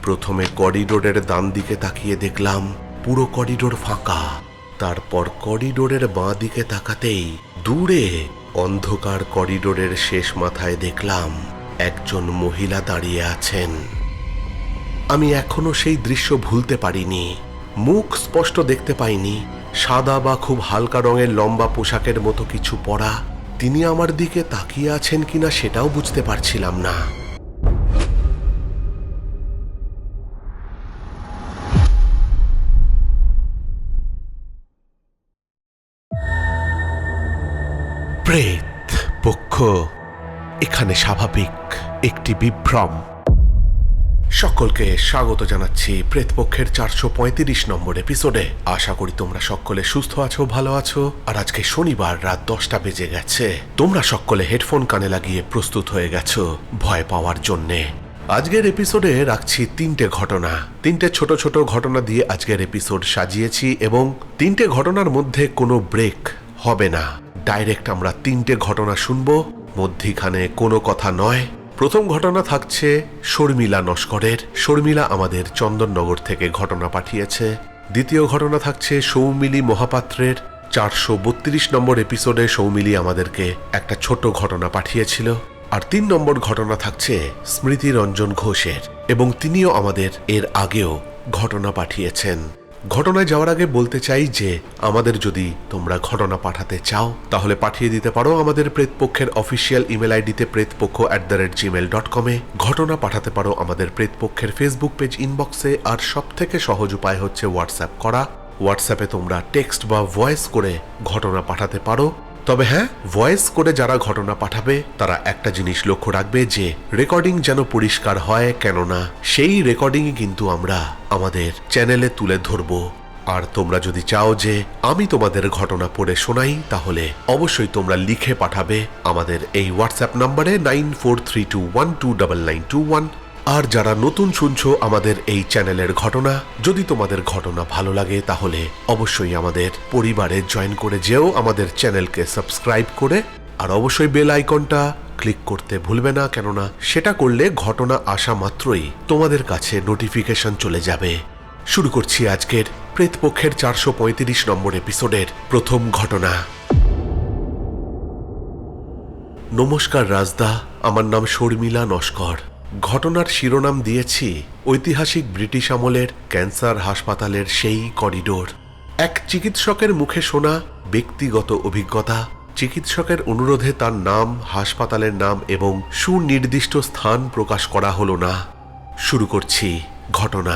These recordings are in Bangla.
প্রথমে করিডোরের ডান দিকে তাকিয়ে দেখলাম পুরো করিডোর ফাঁকা। তারপর করিডোরের বাঁ দিকে তাকাতেই দূরে অন্ধকার করিডোরের শেষ মাথায় দেখলাম একজন মহিলা দাঁড়িয়ে আছেন। আমি এখনো সেই দৃশ্য ভুলতে পারিনি। মুখ স্পষ্ট দেখতে পাইনি, সাদা বা খুব হালকা রঙের লম্বা পোশাকের মতো কিছু পরা। তিনি আমার দিকে তাকিয়ে আছেন কিনা সেটাও বুঝতে পারছিলাম না। প্রেত পক্ষ এখানে স্বাভাবিক একটি বিভ্রম। সকলকে স্বাগত জানাচ্ছি প্রেতপক্ষের 435 নম্বর এপিসোডে। আশা করি তোমরা সকলে সুস্থ আছো, ভালো আছো। আর আজকে শনিবার রাত 10টা বেজে গেছে। তোমরা সকলে হেডফোন কানে লাগিয়ে প্রস্তুত হয়ে গেছো ভয় পাওয়ার জন্যে। আজকের এপিসোডে রাখছি 3টে ঘটনা। 3টে ছোট ছোট ঘটনা দিয়ে আজকের এপিসোড সাজিয়েছি এবং 3টে ঘটনার মধ্যে কোনো ব্রেক হবে না। ডাইরেক্ট আমরা 3টে ঘটনা শুনবো, মধ্যিখানে কোনো কথা নয়। প্রথম ঘটনা থাকছে শর্মিলা নস্করের। শর্মিলা আমাদের চন্দননগর থেকে ঘটনা পাঠিয়েছে। দ্বিতীয় ঘটনা থাকছে সৌমিলি মহাপাত্রের। 432 নম্বর এপিসোডে সৌমিলি আমাদেরকে একটা ছোট ঘটনা পাঠিয়েছিল। আর 3 নম্বর ঘটনা থাকছে স্মৃতি রঞ্জন ঘোষের, এবং তিনিও আমাদের এর আগেও ঘটনা পাঠিয়েছেন। ঘটনায় যাওয়ার আগে বলতে চাই যে আমাদের যদি তোমরা ঘটনা পাঠাতে চাও তাহলে পাঠিয়ে দিতে পারো আমাদের প্রেতপক্ষের অফিসিয়াল ইমেল আইডিতে pretpokho@gmail.com। ঘটনা পাঠাতে পারো আমাদের প্রেতপক্ষের ফেসবুক পেজ ইনবক্সে। আর সব থেকে সহজ উপায় হচ্ছে হোয়াটসঅ্যাপ করা। হোয়াটসঅ্যাপে তোমরা টেক্সট বা ভয়েস করে ঘটনা পাঠাতে পারো। তবে হ্যাঁ, ভয়েস করে যারা ঘটনা পাঠাবে তারা একটা জিনিস লক্ষ্য রাখবে যে রেকর্ডিং যেন পরিষ্কার হয়, কেননা সেই রেকর্ডিংই কিন্তু আমরা আমাদের চ্যানেলে তুলে ধরব। আর তোমরা যদি চাও যে আমি তোমাদের ঘটনা পড়ে শোনাই তাহলে অবশ্যই তোমরা লিখে পাঠাবে আমাদের এই হোয়াটসঅ্যাপ নাম্বারে 9432129921। আর যারা নতুন শুনছো আমাদের এই চ্যানেলের ঘটনা, যদি তোমাদের ঘটনা ভালো লাগে তাহলে অবশ্যই আমাদের পরিবারে জয়েন করে যেও, আমাদের চ্যানেলকে সাবস্ক্রাইব করে। আর অবশ্যই বেল আইকনটা ক্লিক করতে ভুলবে না, কেননা সেটা করলে ঘটনা আসা মাত্রই তোমাদের কাছে নোটিফিকেশন চলে যাবে। শুরু করছি আজকের প্রেতপক্ষের 435 নম্বর এপিসোডের প্রথম ঘটনা। নমস্কার রাজদা, আমার নাম শর্মিলা নস্কর। ঘটনার শিরোনাম দিয়েছি ঐতিহাসিক ব্রিটিশ আমলের ক্যান্সার হাসপাতালের সেই করিডোর। এক চিকিৎসকের মুখে শোনা ব্যক্তিগত অভিজ্ঞতা। চিকিৎসকের অনুরোধে তার নাম, হাসপাতালের নাম এবং সুনির্দিষ্ট স্থান প্রকাশ করা হলো না। শুরু করছি ঘটনা।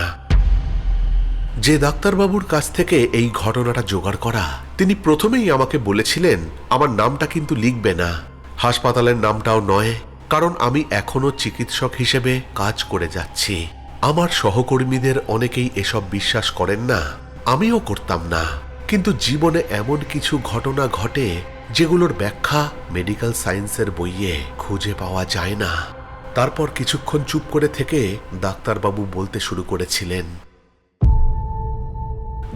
যে ডাক্তারবাবুর কাছ থেকে এই ঘটনাটা জোগাড় করা, তিনি প্রথমেই আমাকে বলেছিলেন আমার নামটা কিন্তু লিখবে না, হাসপাতালের নামটাও নয়, কারণ আমি এখনো চিকিৎসক হিসেবে কাজ করে যাচ্ছি। আমার সহকর্মীদের অনেকেই এসব বিশ্বাস করেন না, আমিও করতাম না। কিন্তু জীবনে এমন কিছু ঘটনা ঘটে যেগুলোর ব্যাখ্যা মেডিকেল সায়েন্সের বইয়ে খুঁজে পাওয়া যায় না। তারপর কিছুক্ষণ চুপ করে থেকে ডাক্তারবাবু বলতে শুরু করেছিলেন।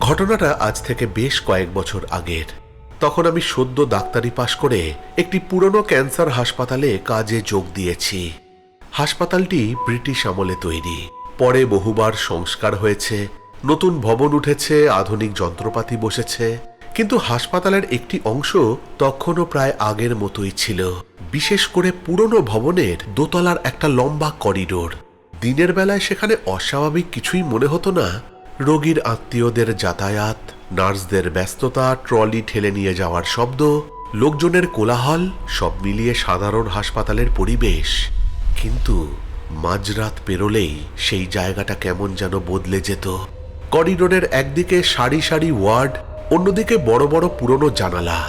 ঘটনাটা আজ থেকে বেশ কয়েক বছর আগের। তখন আমি সদ্য ডাক্তারি পাশ করে একটি পুরনো ক্যান্সার হাসপাতালে কাজে যোগ দিয়েছি। হাসপাতালটি ব্রিটিশ আমলে তৈরি, পরে বহুবার সংস্কার হয়েছে, নতুন ভবন উঠেছে, আধুনিক যন্ত্রপাতি বসেছে, কিন্তু হাসপাতালের একটি অংশ তখনও প্রায় আগের মতোই ছিল। বিশেষ করে পুরনো ভবনের দোতলার একটা লম্বা করিডোর। দিনের বেলায় সেখানে অস্বাভাবিক কিছুই মনে হতো না। রোগীর আত্মীয়দের যাতায়াত, নার্সদের ব্যস্ততা, ট্রলি ঠেলে নিয়ে যাওয়ার শব্দ, লোকজনের কোলাহল, সব মিলিয়ে সাধারণ হাসপাতালের পরিবেশ। কিন্তু মাঝরাত পেরোলেই সেই জায়গাটা কেমন যেন বদলে যেত। করিডোরের একদিকে সারি সারি ওয়ার্ড, অন্যদিকে বড় বড় পুরনো জানালা,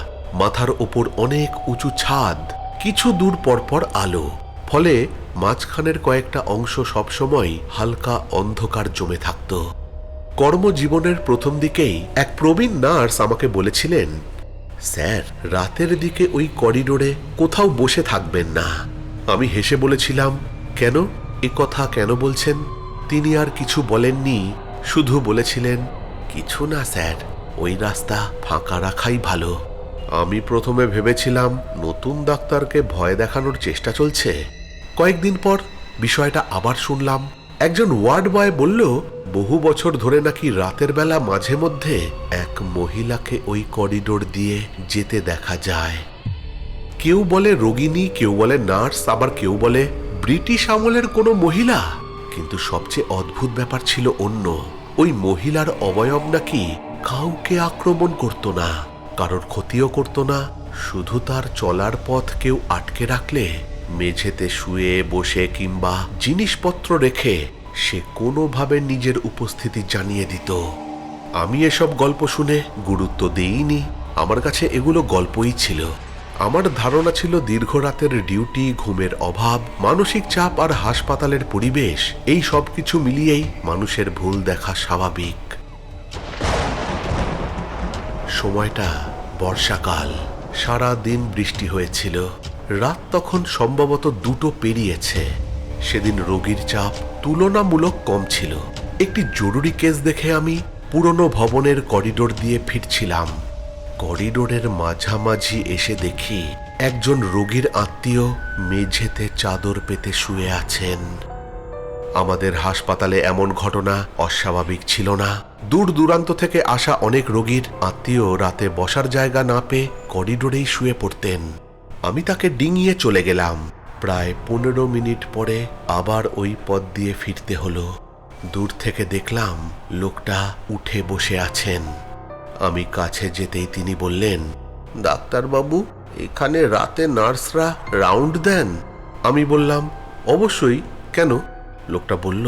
মাথার ওপর অনেক উঁচু ছাদ, কিছু দূর পরপর আলো। ফলে মাঝখানের কয়েকটা অংশ সবসময় হালকা অন্ধকার জমে থাকত। কর্মজীবনের প্রথম দিকেই এক প্রবীণ নার্স আমাকে বলেছিলেন, স্যার, রাতের দিকে ওই করিডোরে কোথাও বসে থাকবেন না। আমি হেসে বলেছিলাম, কেন, এ কথা কেন বলছেন? তিনি আর কিছু বলেননি, শুধু বলেছিলেন, কিছু না স্যার, ওই রাস্তা ফাঁকা রাখাই ভালো। আমি প্রথমে ভেবেছিলাম নতুন ডাক্তারকে ভয় দেখানোর চেষ্টা চলছে। কয়েকদিন পর বিষয়টা আবার শুনলাম। একজন ওয়ার্ড বয় বলল, বহু বছর ধরে নাকি রাতের বেলা মাঝে মধ্যে এক মহিলাকে ওই করিডোর দিয়ে যেতে দেখা যায়। কেউ বলে রোগিণী, কেউ বলে নার্স, আবার কেউ বলে ব্রিটিশ আমলের কোনো মহিলা। কিন্তু সবচেয়ে অদ্ভুত ব্যাপার ছিল অন্য। ওই মহিলার অবয়ব নাকি কাউকে আক্রমণ করত না, কারোর ক্ষতিও করত না। শুধু তার চলার পথ কেউ আটকে রাখলে মেঝেতে শুয়ে বসে কিংবা জিনিসপত্র রেখে সে কোনোভাবে নিজের উপস্থিতি জানিয়ে দিত। আমি এসব গল্প শুনে গুরুত্ব দেইনি। আমার কাছে এগুলো গল্পই ছিল। আমার ধারণা ছিল দীর্ঘ রাতের ডিউটি, ঘুমের অভাব, মানসিক চাপ আর হাসপাতালের পরিবেশ, এই সব কিছু মিলিয়েই মানুষের ভুল দেখা স্বাভাবিক। সময়টা বর্ষাকাল, সারা দিন বৃষ্টি হয়েছিল। রাত তখন সম্ভবত 2টো পেরিয়েছে। সেদিন রোগীর চাপ তুলনামূলক কম ছিল। একটি জরুরি কেস দেখে আমি পুরনো ভবনের করিডোর দিয়ে ফিরছিলাম। করিডোরের মাঝামাঝি এসে দেখি একজন রোগীর আত্মীয় মেঝেতে চাদর পেতে শুয়ে আছেন। আমাদের হাসপাতালে এমন ঘটনা অস্বাভাবিক ছিল না। দূর দূরান্ত থেকে আসা অনেক রোগীর আত্মীয় রাতে বসার জায়গা না পেয়ে করিডোরেই শুয়ে পড়তেন। আমি তাকে ডিঙিয়ে চলে গেলাম। প্রায় 15 মিনিট পরে আবার ওই পথ দিয়ে ফিরতে হলো। দূর থেকে দেখলাম লোকটা উঠে বসে আছেন। আমি কাছে যেতেই তিনি বললেন, ডাক্তারবাবু, এখানে রাতে নার্সরা রাউন্ড দেন? আমি বললাম, অবশ্যই, কেন? লোকটা বলল,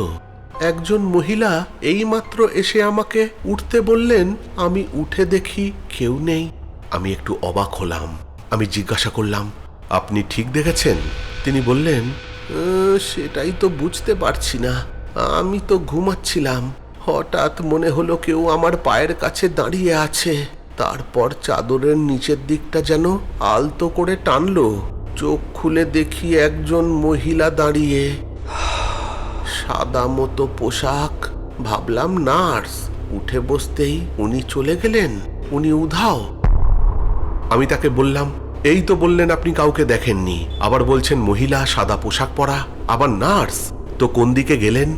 একজন মহিলা এইমাত্র এসে আমাকে উঠতে বললেন, আমি উঠে দেখি কেউ নেই। আমি একটু অবাক হলাম। আমি জিজ্ঞাসা করলাম, আপনি ঠিক দেখেছেন? তিনি বললেন, সেটাই তো বুঝতে পারছি না, আমি তো ঘুমাচ্ছিলাম। হঠাৎ মনে হলো কেউ আমার পায়ের কাছে দাঁড়িয়ে আছে। তারপর চাদরের নিচের দিকটা যেন আলতো করে টানলো। চোখ খুলে দেখি একজন মহিলা দাঁড়িয়ে, সাদা মতো পোশাক। ভাবলাম নার্স। উঠে বসতেই উনি চলে গেলেন। উনি উধাও। আমি তাকে বললাম, এই তো বললেন আপনি কাউকে দেখেননি, আবার বলছেন মহিলা, সাদা পোশাক পরা, আবার নার্স। তো কোন দিকে গেলেন?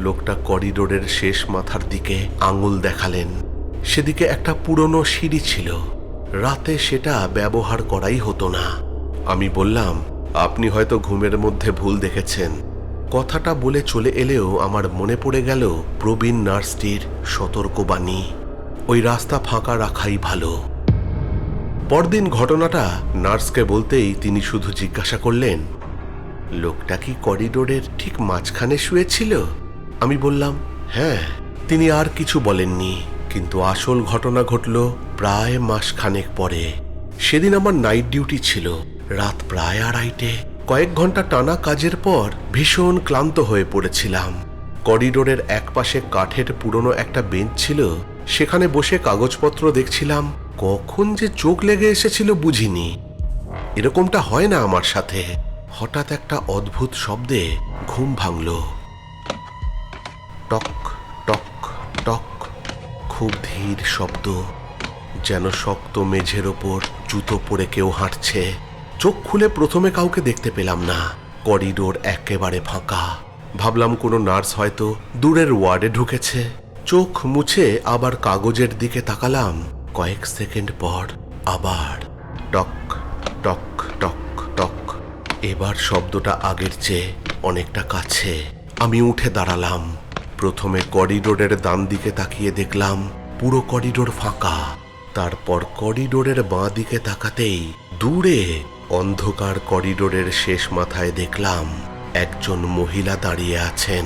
লোকটা করিডোরের শেষ মাথার দিকে আঙুল দেখালেন। সেদিকে একটা পুরনো সিঁড়ি ছিল। রাতে সেটা ব্যবহার করাই হতো না। আমি বললাম, আপনি হয়তো ঘুমের মধ্যে ভুল দেখেছেন। কথাটা বলে চলে এলেও আমার মনে পড়ে গেল প্রবীণ নার্সটির সতর্কবাণী, ওই রাস্তা ফাঁকা রাখাই ভালো। পরদিন ঘটনাটা নার্সকে বলতেই তিনি শুধু জিজ্ঞাসা করলেন, লোকটা কি করিডোরের ঠিক মাঝখানে শুয়েছিল? আমি বললাম, হ্যাঁ। তিনি আর কিছু বলেননি। কিন্তু আসল ঘটনা ঘটল প্রায় মাসখানেক পরে। সেদিন আমার নাইট ডিউটি ছিল। রাত প্রায় 2:30। কয়েক ঘন্টা টানা কাজের পর ভীষণ ক্লান্ত হয়ে পড়েছিলাম। করিডোরের একপাশে কাঠের পুরনো একটা বেঞ্চ ছিল। সেখানে বসে কাগজপত্র দেখছিলাম। কখন যে চোখ লেগে এসেছিল বুঝিনি। এরকমটা হয় না আমার সাথে। হঠাৎ একটা অদ্ভুত শব্দে ঘুম ভাঙল। টক টক টক, খুব ধীর শব্দ, যেন শক্ত মেঝের ওপর জুতো পরে কেউ হাঁটছে। চোখ খুলে প্রথমে কাউকে দেখতে পেলাম না। করিডোর একেবারে ফাঁকা। ভাবলাম কোনো নার্স হয়তো দূরের ওয়ার্ডে ঢুকেছে। চোখ মুছে আবার কাগজের দিকে তাকালাম। কয়েক সেকেন্ড পর আবার টক টক টক টক। এবার শব্দটা আগের চেয়ে অনেকটা কাছে। আমি উঠে দাঁড়ালাম। প্রথমে করিডোরের ডান দিকে তাকিয়ে দেখলাম পুরো করিডোর ফাঁকা। তারপর করিডোরের বাঁ দিকে তাকাতেই দূরে অন্ধকার করিডোরের শেষ মাথায় দেখলাম একজন মহিলা দাঁড়িয়ে আছেন।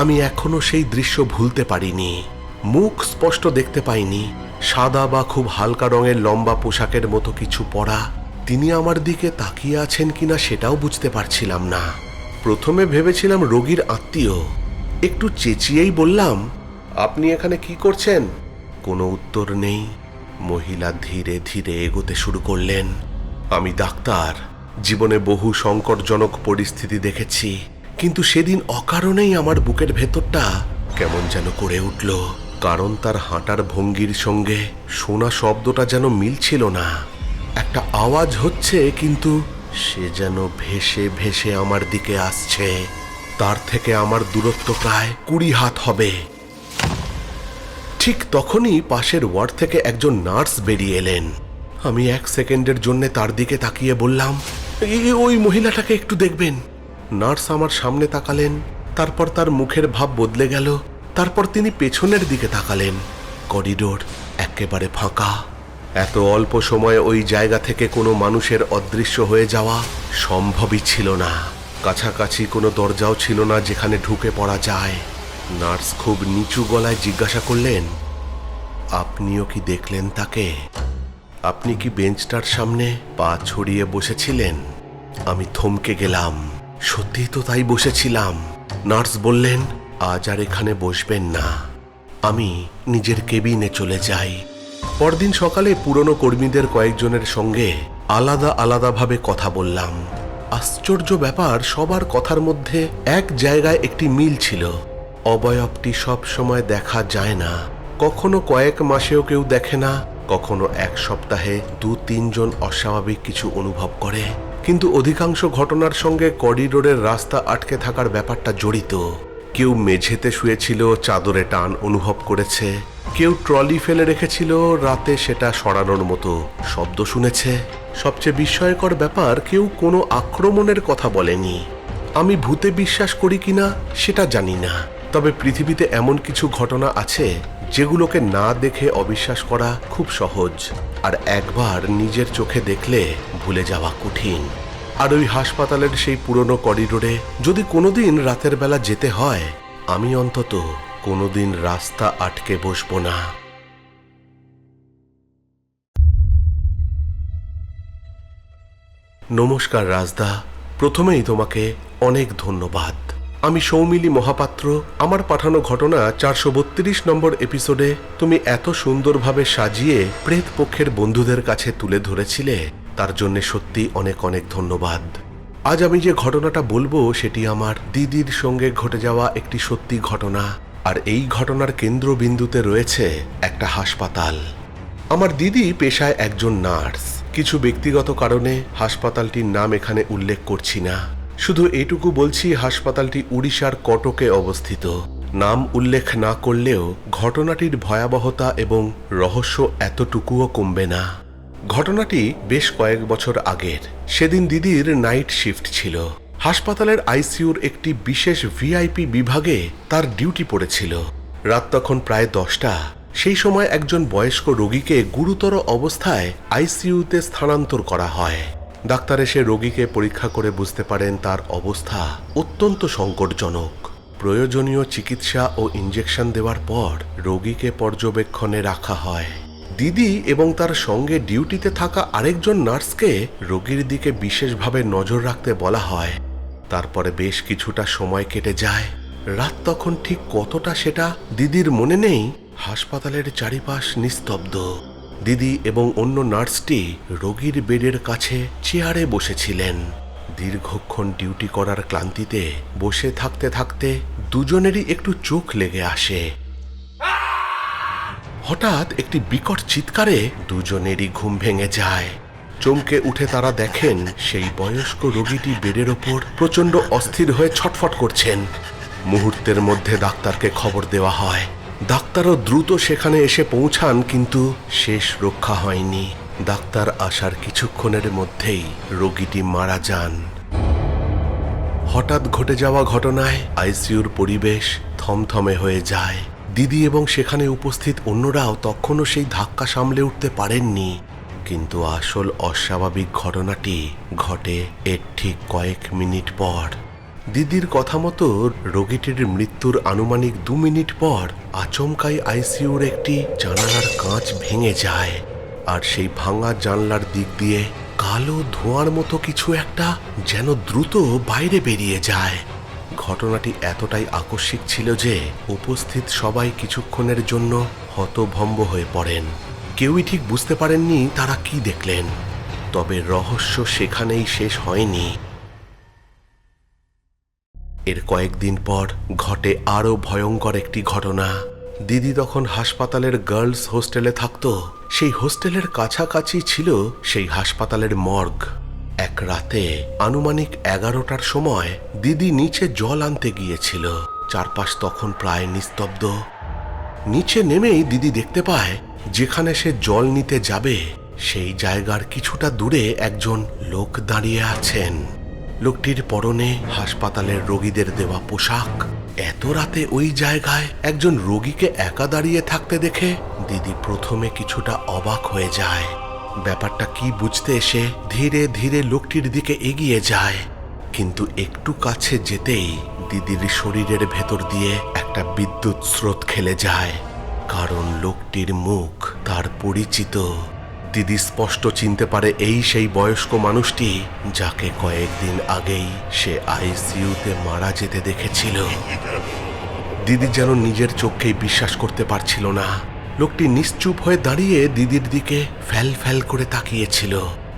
আমি এখনো সেই দৃশ্য ভুলতে পারিনি। মুখ স্পষ্ট দেখতে পাইনি। সাদা বা খুব হালকা রঙের লম্বা পোশাকের মতো কিছু পরা। তিনি আমার দিকে তাকিয়ে আছেন কিনা সেটাও বুঝতে পারছিলাম না। প্রথমে ভেবেছিলাম রোগীর আত্মীয়। একটু চেঁচিয়েই বললাম, আপনি এখানে কি করছেন? কোনো উত্তর নেই। মহিলা ধীরে ধীরে এগোতে শুরু করলেন। আমি ডাক্তার, জীবনে বহু সংকটজনক পরিস্থিতি দেখেছি, কিন্তু সেদিন অকারণেই আমার বুকের ভেতরটা কেমন যেন করে উঠল। কারণ তার হাঁটার ভঙ্গির সঙ্গে শোনা শব্দটা যেন মিলছিল না। একটা আওয়াজ হচ্ছে, কিন্তু সে যেন ভেসে ভেসে আমার দিকে আসছে। তার থেকে আমার দূরত্ব প্রায় 20 হাত হবে। ঠিক তখনই পাশের ওয়ার্ড থেকে একজন নার্স বেরিয়ে এলেন। আমি 1 সেকেন্ডের জন্য তার দিকে তাকিয়ে বললাম, ওই মহিলাটাকে একটু দেখবেন। নার্স আমার সামনে তাকালেন, তারপর তার মুখের ভাব বদলে গেল। তারপর তিনি পেছনের দিকে তাকালেন। করিডোর একেবারে ফাঁকা। এত অল্প সময়ে ওই জায়গা থেকে কোনো মানুষের অদৃশ্য হয়ে যাওয়া সম্ভবই ছিল না। কাছাকাছি কোনো দরজাও ছিল না যেখানে ঢুকে পড়া যায়। নার্স খুব নিচু গলায় জিজ্ঞাসা করলেন, আপনিও কি দেখলেন তাকে? আপনি কি বেঞ্চটার সামনে পা ছড়িয়ে বসেছিলেন? আমি থমকে গেলাম। সত্যিই তো তাই বসেছিলাম। নার্স বললেন, আজ আর এখানে বসবেন না, আমি নিজের কেবিনে চলে যাই। পরদিন সকালে পুরনো কর্মীদের কয়েকজনের সঙ্গে আলাদা আলাদাভাবে কথা বললাম। আশ্চর্য ব্যাপার, সবার কথার মধ্যে এক জায়গায় একটি মিল ছিল। অবয়বটি সব সময় দেখা যায় না, কখনো কয়েক মাসেও কেউ দেখে না, কখনো 1 সপ্তাহে 2-3 জন অস্বাভাবিক কিছু অনুভব করে। কিন্তু অধিকাংশ ঘটনার সঙ্গে করিডোরের রাস্তা আটকে থাকার ব্যাপারটা জড়িত। কেউ মেঝেতে শুয়েছিল, চাদরে টান অনুভব করেছে। কেউ ট্রলি ফেলে রেখেছিল, রাতে সেটা সরানোর মতো শব্দ শুনেছে। সবচেয়ে বিস্ময়কর ব্যাপার, কেউ কোনো আক্রমণের কথা বলেনি। আমি ভূতে বিশ্বাস করি কিনা সেটা জানি না, তবে পৃথিবীতে এমন কিছু ঘটনা আছে যেগুলোকে না দেখে অবিশ্বাস করা খুব সহজ, আর একবার নিজের চোখে দেখলে ভুলে যাওয়া কঠিন। আর ওই হাসপাতালের সেই পুরনো করিডোরে যদি কোনোদিন রাতের বেলা যেতে হয়, আমি অন্তত কোনোদিন রাস্তা আটকে বসবো না। নমস্কার রাজদা, প্রথমেই তোমাকে অনেক ধন্যবাদ। আমি সৌমিলি মহাপাত্র। আমার পাঠানো ঘটনা 432 নম্বর এপিসোডে তুমি এত সুন্দরভাবে সাজিয়ে প্রেত পক্ষের বন্ধুদের কাছে তুলে ধরেছিলে, তার জন্য সত্যি অনেক অনেক ধন্যবাদ। আজ আমি যে ঘটনাটা বলবো সেটি আমার দিদির সঙ্গে ঘটে যাওয়া একটি সত্যি ঘটনা, আর এই ঘটনার কেন্দ্রবিন্দুতে রয়েছে একটা হাসপাতাল। আমার দিদি পেশায় একজন নার্স। কিছু ব্যক্তিগত কারণে হাসপাতালটির নাম এখানে উল্লেখ করছি না, শুধু এটুকু বলছি হাসপাতালটি উড়িষ্যার কটকে অবস্থিত। নাম উল্লেখ না করলেও ঘটনাটির ভয়াবহতা এবং রহস্য এতটুকুও কমবে না। ঘটনাটি বেশ কয়েক বছর আগের। সেদিন দিদির নাইট শিফট ছিল। হাসপাতালের আইসিইউর একটি বিশেষ ভিআইপি বিভাগে তার ডিউটি পড়েছিল। রাত তখন প্রায় 10টা। সেই সময় একজন বয়স্ক রোগীকে গুরুতর অবস্থায় আইসিইউতে স্থানান্তর করা হয়। ডাক্তার এসে রোগীকে পরীক্ষা করে বুঝতে পারেন তার অবস্থা অত্যন্ত সংকটজনক। প্রয়োজনীয় চিকিৎসা ও ইনজেকশন দেওয়ার পর রোগীকে পর্যবেক্ষণে রাখা হয়। দিদি এবং তার সঙ্গে ডিউটিতে থাকা আরেকজন নার্সকে রোগীর দিকে বিশেষভাবে নজর রাখতে বলা হয়। তারপরে বেশ কিছুটা সময় কেটে যায়। রাত তখন ঠিক কতটা সেটা দিদির মনে নেই। হাসপাতালের চারিপাশ নিস্তব্ধ। দিদি এবং অন্য নার্সটি রোগীর বেডের কাছে চেয়ারে বসেছিলেন। দীর্ঘক্ষণ ডিউটি করার ক্লান্তিতে বসে থাকতে থাকতে দুজনেরই একটু চোখ লেগে আসে। হঠাৎ একটি বিকট চিৎকারে দুজনেরই ঘুম ভেঙে যায়। চমকে উঠে তারা দেখেন সেই বয়স্ক রোগীটি বেডের ওপর প্রচণ্ড অস্থির হয়ে ছটফট করছেন। মুহূর্তের মধ্যে ডাক্তারকে খবর দেওয়া হয়। ডাক্তারও দ্রুত সেখানে এসে পৌঁছান, কিন্তু শেষ রক্ষা হয়নি। ডাক্তার আসার কিছুক্ষণের মধ্যেই রোগীটি মারা যান। হঠাৎ ঘটে যাওয়া ঘটনায় আইসিইউর পরিবেশ থমথমে হয়ে যায়। দিদি এবং সেখানে উপস্থিত অন্যরাও তখনও সেই ধাক্কা সামলে উঠতে পারেননি। কিন্তু আসল অস্বাভাবিক ঘটনাটি ঘটে এর ঠিক কয়েক মিনিট পর। দিদির কথা মতো রোগীটির মৃত্যুর আনুমানিক 2 মিনিট পর আচমকাই আইসিইউর একটি জানালার কাঁচ ভেঙে যায়, আর সেই ভাঙা জানলার দিক দিয়ে কালো ধোঁয়ার মতো কিছু একটা যেন দ্রুত বাইরে বেরিয়ে যায়। ঘটনাটি এতটাই আকস্মিক ছিল যে উপস্থিত সবাই কিছুক্ষণের জন্য হতভম্ব হয়ে পড়েন। কেউই ঠিক বুঝতে পারেননি তারা কি দেখলেন। তবে রহস্য সেখানেই শেষ হয়নি। এর কয়েকদিন পর ঘটে আরো ভয়ঙ্কর একটি ঘটনা। দিদি তখন হাসপাতালের গার্লস হোস্টেলে থাকত। সেই হোস্টেলের কাছাকাছি ছিল সেই হাসপাতালের মর্গ। এক রাতে আনুমানিক 11টার সময় দিদি নিচে জল আনতে গিয়েছিল। চারপাশ তখন প্রায় নিস্তব্ধ। নিচে নেমেই দিদি দেখতে পায় যেখানে সে জল নিতে যাবে সেই জায়গার কিছুটা দূরে একজন লোক দাঁড়িয়ে আছেন। লোকটির পরনে হাসপাতালের রোগীদের দেওয়া পোশাক। এত রাতে ওই জায়গায় একজন রোগীকে একা দাঁড়িয়ে থাকতে দেখে দিদি প্রথমে কিছুটা অবাক হয়ে যায়। ব্যাপারটা কি বুঝতে এসে ধীরে ধীরে লোকটির দিকে এগিয়ে যায়। কিন্তু একটু কাছে যেতেই দিদির শরীরের ভেতর দিয়ে একটা বিদ্যুৎ স্রোত খেলে যায়, কারণ লোকটির মুখ তার পরিচিত। দিদি স্পষ্ট চিনতে পারে এই সেই বয়স্ক মানুষটি যাকে কয়েকদিন আগেই সে আইসিইউতে মারা যেতে দেখেছিল। দিদি যেন নিজের চোখকেই বিশ্বাস করতে পারছিল না। লোকটি নিশ্চুপ হয়ে দাঁড়িয়ে দিদির দিকে ফ্যাল ফ্যাল করে তাকিয়েছিল।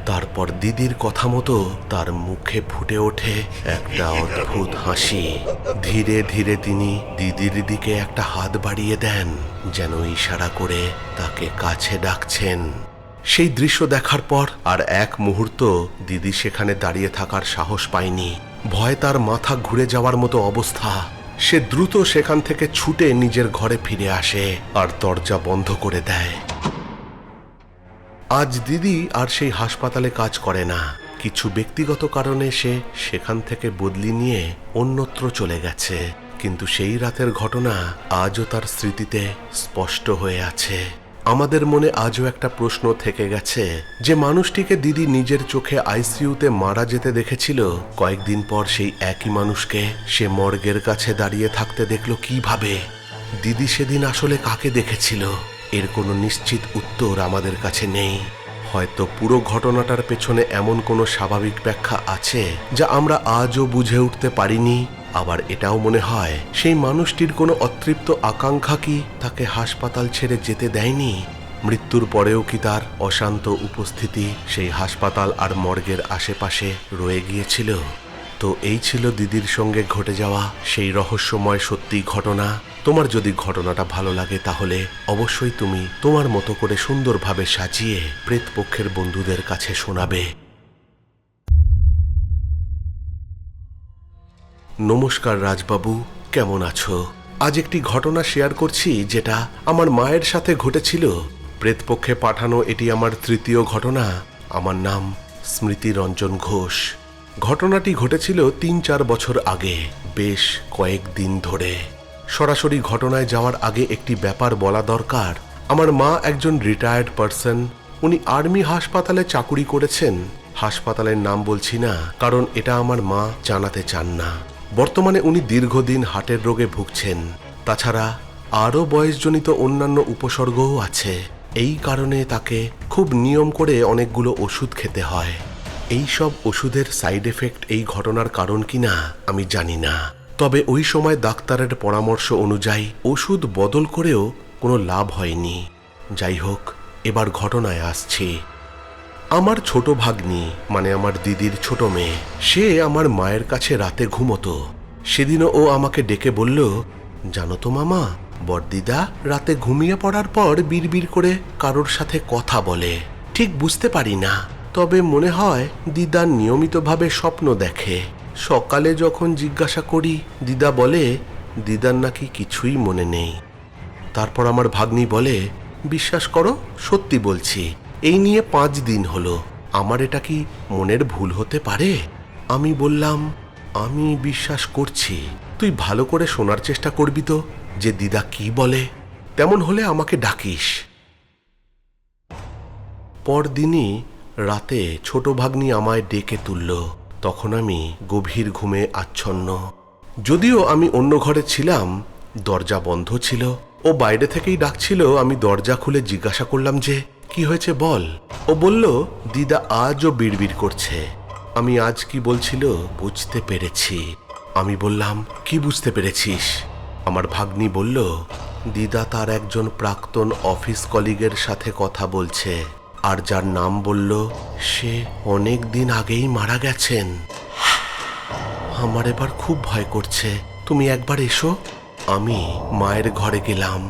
তারপর দিদির কথা মতো তার মুখে ফুটে ওঠে একটা অদ্ভুত হাসি। ধীরে ধীরে তিনি দিদির দিকে একটা হাত বাড়িয়ে দেন, যেন ইশারা করে তাকে কাছে ডাকছেন। সেই দৃশ্য দেখার পর আর এক মুহূর্ত দিদি সেখানে দাঁড়িয়ে থাকার সাহস পায়নি। ভয় তার মাথা ঘুরে যাওয়ার মতো অবস্থা। সে দ্রুত সেখান থেকে ছুটে নিজের ঘরে ফিরে আসে আর দরজা বন্ধ করে দেয়। আজ দিদি আর সেই হাসপাতালে কাজ করে না। কিছু ব্যক্তিগত কারণে সে সেখান থেকে বদলি নিয়ে অন্যত্র চলে গেছে। কিন্তু সেই রাতের ঘটনা আজও তার স্মৃতিতে স্পষ্ট হয়ে আছে। আমাদের মনে আজও একটা প্রশ্ন থেকে গেছে যে মানুষটিকে দিদি নিজের চোখে আইসিইউতে মারা যেতে দেখেছিল, কয়েকদিন পর সেই একই মানুষকে সে মর্গের কাছে দাঁড়িয়ে থাকতে দেখলো কিভাবে? দিদি সেদিন আসলে কাকে দেখেছিল? এর কোনো নিশ্চিত উত্তর আমাদের কাছে নেই। হয়তো পুরো ঘটনাটার পেছনে এমন কোনো স্বাভাবিক ব্যাখ্যা আছে যা আমরা আজও বুঝে উঠতে পারিনি। আবার এটাও মনে হয় সেই মানুষটির কোনো অতৃপ্ত আকাঙ্ক্ষা কি তাকে হাসপাতাল ছেড়ে যেতে দেয়নি? মৃত্যুর পরেও কি তার অশান্ত উপস্থিতি সেই হাসপাতাল আর মর্গের আশেপাশে রয়ে গিয়েছিল? তো এই ছিল দিদির সঙ্গে ঘটে যাওয়া সেই রহস্যময় সত্যি ঘটনা। তোমার যদি ঘটনাটা ভালো লাগে তাহলে অবশ্যই তুমি তোমার মতো করে সুন্দরভাবে সাজিয়ে প্রেতপক্ষের বন্ধুদের কাছে শোনাবে। নমস্কার রাজবাবু, কেমন আছো? আজ একটি ঘটনা শেয়ার করছি যেটা আমার মায়ের সাথে ঘটেছিল। প্রেতপক্ষে পাঠানো এটি আমার তৃতীয় ঘটনা। আমার নাম স্মৃতি রঞ্জন ঘোষ। ঘটনাটি ঘটেছিল ৩-৪ বছর আগে, বেশ কয়েকদিন ধরে। সরাসরি ঘটনায় যাওয়ার আগে একটি ব্যাপার বলা দরকার। আমার মা একজন রিটায়ার্ড পার্সন। উনি আর্মি হাসপাতালে চাকুরি করেছেন। হাসপাতালের নাম বলছি না, কারণ এটা আমার মা জানাতে চান না। বর্তমানে উনি দীর্ঘদিন হার্টের রোগে ভুগছেন। তাছাড়া আরও বয়সজনিত অন্যান্য উপসর্গও আছে। এই কারণে তাকে খুব নিয়ম করে অনেকগুলো ওষুধ খেতে হয়। এই সব ওষুধের সাইড এফেক্ট এই ঘটনার কারণ কিনা আমি জানি না। তবে ওই সময় ডাক্তারের পরামর্শ অনুযায়ী ওষুধ বদল করেও কোনো লাভ হয়নি। যাই হোক, এবার ঘটনায় আসছি। আমার ছোট ভাগ্নি, মানে আমার দিদির ছোট মেয়ে, সে আমার মায়ের কাছে রাতে ঘুমোতো। সেদিনও ও আমাকে ডেকে বলল, জানো তো মামা, বড়দিদা রাতে ঘুমিয়ে পড়ার পর বিড়বিড় করে কারোর সাথে কথা বলে। ঠিক বুঝতে পারি না, তবে মনে হয় দিদা নিয়মিতভাবে স্বপ্ন দেখে। সকালে যখন জিজ্ঞাসা করি, দিদা বলে দিদার নাকি কিছুই মনে নেই। তারপর আমার ভাগ্নি বলে, বিশ্বাস করো, সত্যি বলছি, এই নিয়ে 5 দিন হলো। আমার এটা কি মনের ভুল হতে পারে? আমি বললাম, আমি বিশ্বাস করছি। তুই ভালো করে শোনার চেষ্টা করবি তো যে দিদা কি বলে। তেমন হলে আমাকে ডাকিস। পরদিনই রাতে ছোট ভাগ্নি আমায় ডেকে তুলল। তখন আমি গভীর ঘুমে আচ্ছন্ন। যদিও আমি অন্য ঘরে ছিলাম, দরজা বন্ধ ছিল। ও বাইরে থেকেই ডাকছিল। আমি দরজা খুলে জিজ্ঞাসা করলাম যে কি হয়েছে বল। ও বলল, দিদা আজও বিড়বিড় করছে। আমি আজ কি বলছিল বুঝতে পেরেছি। আমি বললাম, কি বুঝতে পেরেছিস? আমার ভাগ্নি বলল, দিদা তার একজন প্রাক্তন অফিস কলিগের সাথে কথা বলছে, আর যার নাম বলল সে অনেক দিন আগেই মারা গেছেন। আমার এবার খুব ভয় করছে, তুমি একবার এসো। আমি মায়ের ঘরে গেলাম।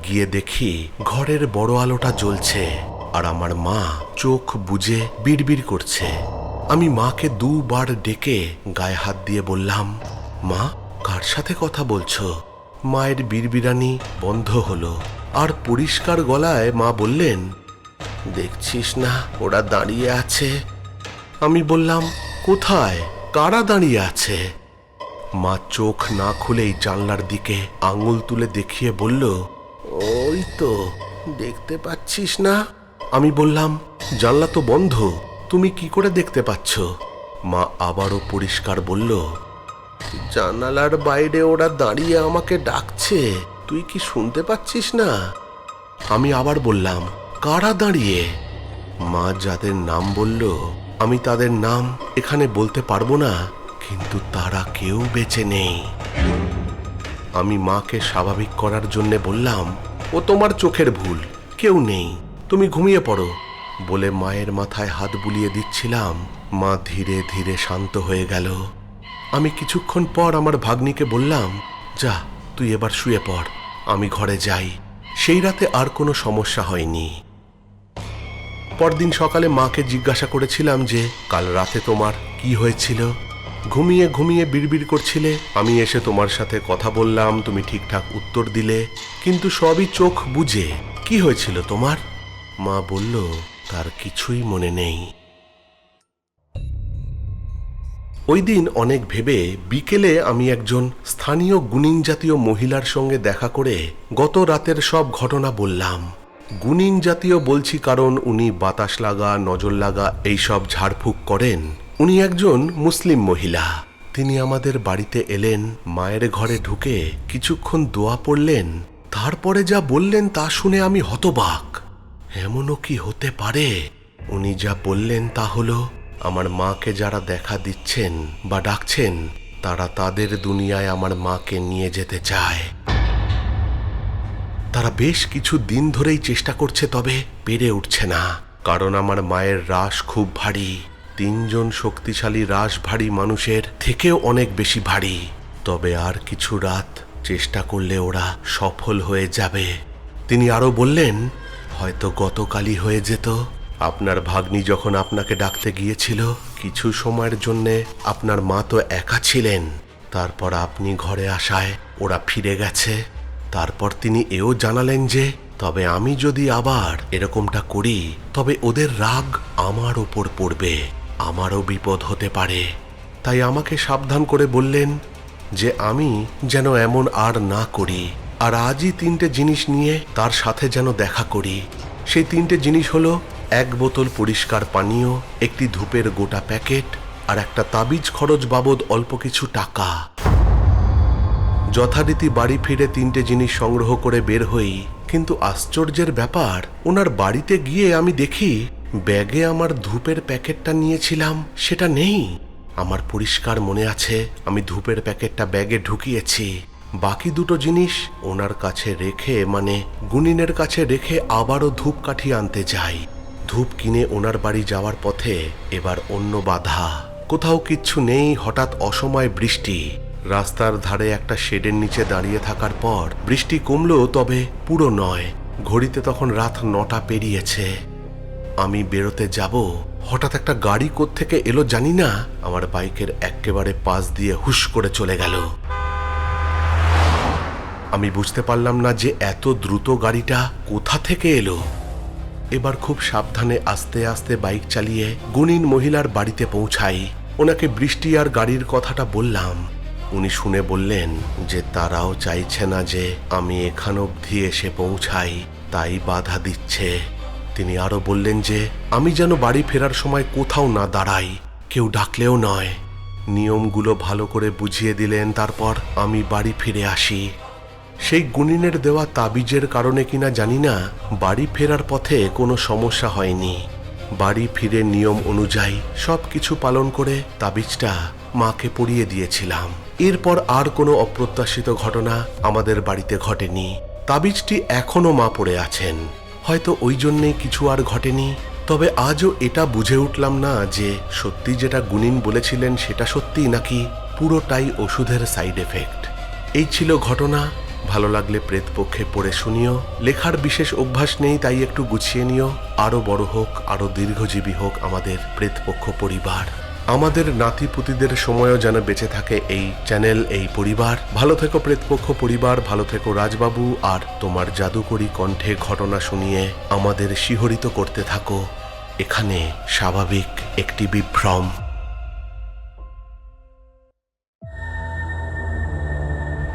গিয়ে দেখি ঘরের বড় আলোটা জ্বলছে আর আমার মা চোখ বুজে বিড়বিড় করছে। আমি মাকে দুবার ডেকে গায়ে হাত দিয়ে বললাম, মা, কার সাথে কথা বলছো? মায়ের বিড়বিড়ানি বন্ধ হলো, আর পরিষ্কার গলায় মা বললেন, দেখছিস না ওরা দাঁড়িয়ে আছে? আমি বললাম, কোথায়, কারা দাঁড়িয়ে আছে? মা চোখ না খুলেই জানলার দিকে আঙুল তুলে দেখিয়ে বলল, ওই তো, দেখতে পাচ্ছিস না? আমি বললাম, জানলা তো বন্ধ, তুমি কি করে দেখতে পাচ্ছ? মা আবারও পরিষ্কার বলল, জানালার বাইরে ওরা দাঁড়িয়ে আমাকে ডাকছে, তুই কি শুনতে পাচ্ছিস না? আমি আবার বললাম, কারা দাঁড়িয়ে? মা যাদের নাম বলল, আমি তাদের নাম এখানে বলতে পারবো না, কিন্তু তারা কেউ বেঁচে নেই। আমি মাকে স্বাভাবিক করার জন্য বললাম, ও তোমার চোখের ভুল, কেউ নেই, তুমি ঘুমিয়ে পড়ো বলে মায়ের মাথায় হাত বুলিয়ে দিচ্ছিলাম। মা ধীরে ধীরে শান্ত হয়ে গেল। আমি কিছুক্ষণ পর আমার ভাগ্নিকে বললাম, যা, তুই এবার শুয়ে পড়, আমি ঘরে যাই। সেই রাতে আর কোনো সমস্যা হয়নি। পরদিন সকালে মাকে জিজ্ঞাসা করেছিলাম যে, কাল রাতে তোমার কি হয়েছিল? ঘুমিয়ে ঘুমিয়ে বিড়বিড় করছিলে, আমি এসে তোমার সাথে কথা বললাম, তুমি ঠিকঠাক উত্তর দিলে, কিন্তু সবই চোখ বুজে। কি হয়েছিল তোমার? মা বলল, তার কিছুই মনে নেই। ওই দিন অনেক ভেবে বিকেলে আমি একজন স্থানীয় গুণিন জাতীয় মহিলার সঙ্গে দেখা করে গত রাতের সব ঘটনা বললাম। গুণিন জাতীয় বলছি কারণ উনি বাতাস লাগা, নজর লাগা এইসব ঝাড়ফুঁক করেন। উনি একজন মুসলিম মহিলা। তিনি আমাদের বাড়িতে এলেন, মায়ের ঘরে ঢুকে কিছুক্ষণ দোয়া পড়লেন, তারপরে যা বললেন তা শুনে আমি হতবাক। এমনও কি হতে পারে? উনি যা বললেন তা হলো, আমার মাকে যারা দেখা দিচ্ছেন বা ডাকছেন, তারা তাদের দুনিয়ায় আমার মাকে নিয়ে যেতে চায়। তারা বেশ কিছু দিন ধরেই চেষ্টা করছে, তবে পেরে উঠছে না, কারণ আমার মায়ের রাশ খুব ভারী। 3 জন শক্তিশালী রাশ ভারী মানুষের থেকেও অনেক বেশি ভারী। তবে আর কিছু রাত চেষ্টা করলে ওরা সফল হয়ে যাবে। তিনি আরো বললেন, হয়তো গতকালই হয়ে যেত। আপনার ভাগ্নি যখন আপনাকে ডাকতে গিয়েছিল, কিছু সময়ের জন্যে আপনার মা তো একা ছিলেন, তারপর আপনি ঘরে আসায় ওরা ফিরে গেছে। তারপর তিনি এও জানালেন যে, তবে আমি যদি আবার এরকমটা করি, তবে ওদের রাগ আমার ওপর পড়বে, আমারও বিপদ হতে পারে। তাই আমাকে সাবধান করে বললেন যে আমি যেন এমন আর না করি, আর আজই 3টে জিনিস নিয়ে তার সাথে যেন দেখা করি। সেই 3টে জিনিস হলো, 1 বোতল পরিষ্কার পানীয়, একটি ধূপের গোটা প্যাকেট, আর একটা তাবিজ খরচ বাবদ অল্প কিছু টাকা। যথারীতি বাড়ি ফিরে 3টে জিনিস সংগ্রহ করে বের হই, কিন্তু আশ্চর্যের ব্যাপার, ওনার বাড়িতে গিয়ে আমি দেখি ব্যাগে আমার ধূপের প্যাকেটটা নিয়েছিলাম সেটা নেই। আমার পরিষ্কার মনে আছে আমি ধূপের প্যাকেটটা ব্যাগে ঢুকিয়েছি। বাকি 2টো জিনিস ওনার কাছে রেখে, মানে গুণিনের কাছে রেখে আবারও ধূপকাঠি আনতে যাই। ধূপ কিনে ওনার বাড়ি যাওয়ার পথে এবার অন্য বাধা, কোথাও কিচ্ছু নেই। হঠাৎ অসময়ে বৃষ্টি। রাস্তার ধারে একটা শেডের নিচে দাঁড়িয়ে থাকার পর বৃষ্টি কমলো, তবে পুরো নয়। ঘড়িতে তখন রাত 9টা পেরিয়েছে। আমি বেরোতে যাব, হঠাৎ একটা গাড়ি কোত্থেকে এলো জানি না, আমার বাইকের একেবারে পাশ দিয়ে হুশ করে চলে গেল। আমি বুঝতে পারলাম না যে এত দ্রুত গাড়িটা কোথা থেকে এলো। এবার খুব সাবধানে আস্তে আস্তে বাইক চালিয়ে গুণিন মহিলার বাড়িতে পৌঁছাই। ওনাকে বৃষ্টি আর গাড়ির কথাটা বললাম। উনি শুনে বললেন যে তারাও চাইছে না যে আমি এখান অবধি এসে পৌঁছাই, তাই বাধা দিচ্ছে। তিনি আরো বললেন যে আমি যেন বাড়ি ফেরার সময় কোথাও না দাঁড়াই, কেউ ডাকলেও নয়। নিয়মগুলো ভালো করে বুঝিয়ে দিলেন, তারপর আমি বাড়ি ফিরে আসি। সেই গুণিনের দেওয়া তাবিজের কারণে কিনা জানি না, বাড়ি ফেরার পথে কোনো সমস্যা হয়নি। বাড়ি ফিরে নিয়ম অনুযায়ী সব কিছু পালন করে তাবিজটা মাকে পরিয়ে দিয়েছিলাম। এরপর আর কোনো অপ্রত্যাশিত ঘটনা আমাদের বাড়িতে ঘটেনি। তাবিজটি এখনো মা পড়ে আছেন, হয়তো ওই জন্যেই কিছু আর ঘটেনি। তবে আজও এটা বুঝে উঠলাম না যে সত্যি যেটা গুণিন বলেছিলেন সেটা সত্যি, নাকি পুরোটাই ওষুধের সাইড এফেক্ট। এই ছিল ঘটনা। ভালো লাগলে প্রেতপক্ষে পড়ে শুনিও। লেখার বিশেষ অভ্যাস নেই, তাই একটু গুছিয়ে নিও। আরো বড় হোক, আরো দীর্ঘজীবী হোক আমাদের প্রেতপক্ষ পরিবার। আমাদের নাতিপুতিদের সময়ও যেন বেঁচে থাকে এই চ্যানেল, এই পরিবার। ভালো থেকো প্রেতপক্ষ পরিবার, ভালো থেকো রাজবাবু, আর তোমার জাদুকরী কণ্ঠে ঘটনা শুনিয়ে আমাদের শিহরিত করতে থাকো। এখানে স্বাভাবিক একটি বিভ্রম।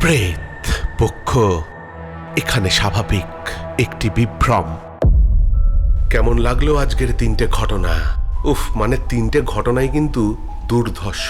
প্রেত পক্ষ, এখানে স্বাভাবিক একটি বিভ্রম। কেমন লাগলো আজকের 3টে ঘটনা? উফ, মানে 3টে ঘটনাই কিন্তু দুর্ধর্ষ।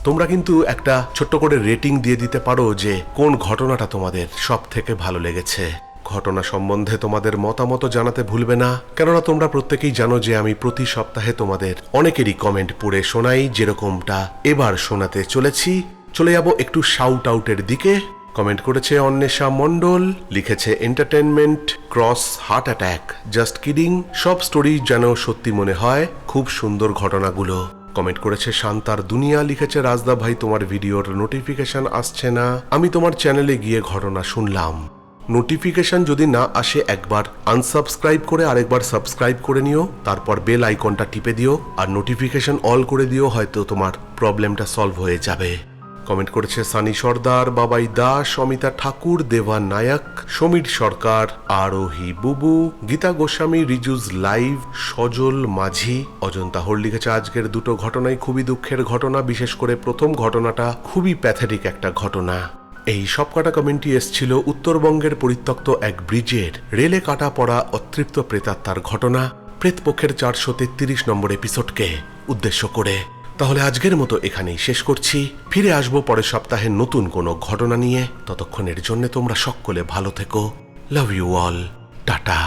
তোমরা কিন্তু একটা ছোট্ট করে রেটিং দিয়ে দিতে পারো যে কোন ঘটনাটা তোমাদের সব থেকে ভালো লেগেছে। ঘটনা সম্বন্ধে তোমাদের মতামত জানাতে ভুলবে না, কেননা তোমরা প্রত্যেকেই জানো যে আমি প্রতি সপ্তাহে তোমাদের অনেকেরই কমেন্ট পড়ে শোনাই, যেরকমটা এবার শোনাতে চলেছি। চলে যাব একটু শাউট আউটের দিকে। কমেন্ট করেছে অন্বেষা মণ্ডল, লিখেছে entertainment cross heart attack, just kidding, সব স্টোরি যেন সত্যি মনে হয়, খুব সুন্দর ঘটনাগুলো। কমেন্ট করেছে শান্তার দুনিয়া, লিখেছে রাজদা ভাই তোমার ভিডিওর নোটিফিকেশন আসছে না, আমি তোমার চ্যানেলে গিয়ে ঘটনা শুনলাম। নোটিফিকেশন যদি না আসে একবার আনসাবস্ক্রাইব করে আরেকবার সাবস্ক্রাইব করে নিও, তারপর বেল আইকনটা টিপে দিও আর নোটিফিকেশন অল করে দিও, হয়তো তোমার প্রবলেমটা সলভ হয়ে যাবে। কমেন্ট করেছে সানি সর্দার, বাবাই দাস, অমিতা ঠাকুর, দেবা নায়ক, সমীর সরকার, আরোহী বুবু, গীতা গোস্বামী, রিজুজ লাইভ, সজল মাঝি। অজন্তা হর লিখেছে আজকের 2টো ঘটনাই খুবই দুঃখের ঘটনা, বিশেষ করে প্রথম ঘটনাটা খুবই প্যাথেটিক একটা ঘটনা। এই সবকটা কমেন্টই এসছিল উত্তরবঙ্গের পরিত্যক্ত এক ব্রিজের রেলে কাটা পড়া অতৃপ্ত প্রেতাত্মার ঘটনা, প্রেতপক্ষের 433 নম্বর এপিসোডকে উদ্দেশ্য করে। তাহলে আজকের মতো এখানেই শেষ করছি। ফিরে আসবো পরের সপ্তাহে নতুন কোনো ঘটনা নিয়ে। ততক্ষণের জন্য তোমরা সকলে ভালো থেকো। Love you all, tata.